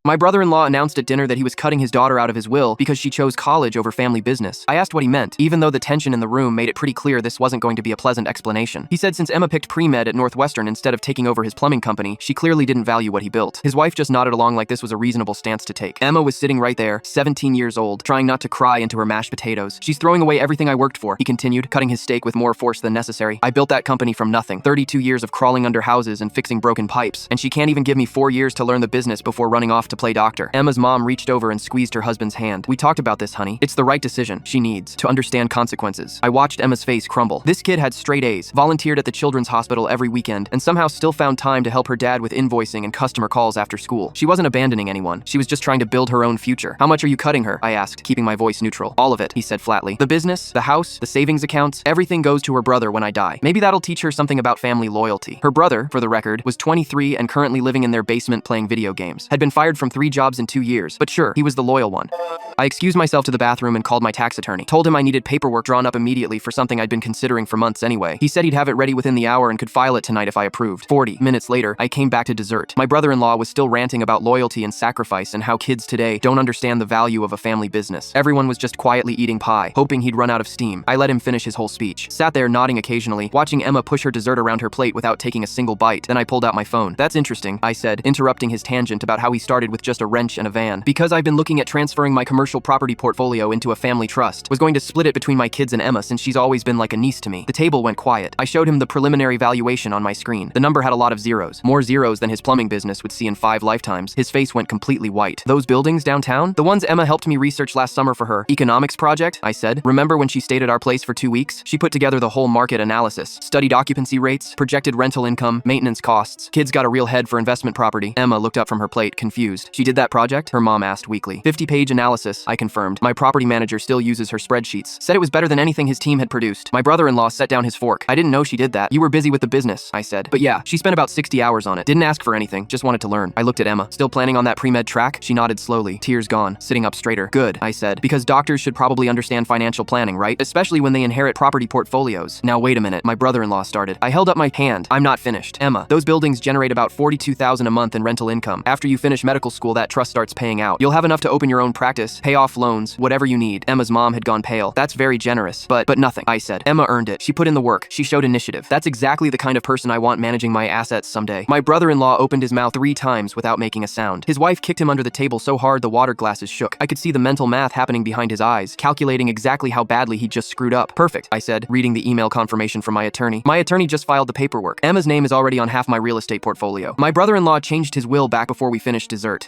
My brother-in-law announced at dinner that he was cutting his daughter out of his will because she chose college over family business. I asked what he meant, even though the tension in the room made it pretty clear this wasn't going to be a pleasant explanation. He said since Emma picked pre-med at Northwestern instead of taking over his plumbing company, she clearly didn't value what he built. His wife just nodded along like this was a reasonable stance to take. Emma was sitting right there, 17 years old, trying not to cry into her mashed potatoes. She's throwing away everything I worked for, he continued, cutting his steak with more force than necessary. I built that company from nothing, 32 years of crawling under houses and fixing broken pipes, and she can't even give me 4 years to learn the business before running off to play doctor. Emma's mom reached over and squeezed her husband's hand. We talked about this, honey. It's the right decision. She needs to understand consequences. I watched Emma's face crumble. This kid had straight A's, volunteered at the children's hospital every weekend, and somehow still found time to help her dad with invoicing and customer calls after school. She wasn't abandoning anyone. She was just trying to build her own future. How much are you cutting her? I asked, keeping my voice neutral. All of it, he said flatly. The business, the house, the savings accounts, everything goes to her brother when I die. Maybe that'll teach her something about family loyalty. Her brother, for the record, was 23 and currently living in their basement playing video games. Had been fired from 3 jobs in 2 years, but sure, he was the loyal one. I excused myself to the bathroom and called my tax attorney. Told him I needed paperwork drawn up immediately for something I'd been considering for months anyway. He said he'd have it ready within the hour and could file it tonight if I approved. 40 minutes later, I came back to dessert. My brother-in-law was still ranting about loyalty and sacrifice and how kids today don't understand the value of a family business. Everyone was just quietly eating pie, hoping he'd run out of steam. I let him finish his whole speech. Sat there nodding occasionally, watching Emma push her dessert around her plate without taking a single bite. Then I pulled out my phone. That's interesting, I said, interrupting his tangent about how he started with just a wrench and a van. Because I've been looking at transferring my commercial property portfolio into a family trust. Was going to split it between my kids and Emma since she's always been like a niece to me. The table went quiet. I showed him the preliminary valuation on my screen. The number had a lot of zeros. More zeros than his plumbing business would see in 5 lifetimes. His face went completely white. Those buildings downtown? The ones Emma helped me research last summer for her economics project? I said. Remember when she stayed at our place for 2 weeks? She put together the whole market analysis. Studied occupancy rates, projected rental income, maintenance costs. Kids got a real head for investment property. Emma looked up from her plate, confused. She did that project? Her mom asked weakly. 50-page analysis, I confirmed. My property manager still uses her spreadsheets. Said it was better than anything his team had produced. My brother-in-law set down his fork. I didn't know she did that. You were busy with the business, I said. But yeah, she spent about 60 hours on it. Didn't ask for anything, just wanted to learn. I looked at Emma. Still planning on that pre-med track? She nodded slowly, tears gone, sitting up straighter. Good, I said, because doctors should probably understand financial planning, right? Especially when they inherit property portfolios. Now wait a minute, my brother-in-law started. I held up my hand. I'm not finished. Emma, those buildings generate about $42,000 a month in rental income. After you finish medical school, that trust starts paying out. You'll have enough to open your own practice, pay off loans, whatever you need. Emma's mom had gone pale. That's very generous, but nothing, I said. Emma earned it. She put in the work. She showed initiative. That's exactly the kind of person I want managing my assets someday. My brother-in-law opened his mouth 3 times without making a sound. His wife kicked him under the table so hard the water glasses shook. I could see the mental math happening behind his eyes, calculating exactly how badly he just screwed up. Perfect, I said, reading the email confirmation from my attorney. My attorney just filed the paperwork. Emma's name is already on half my real estate portfolio. My brother-in-law changed his will back before we finished dessert.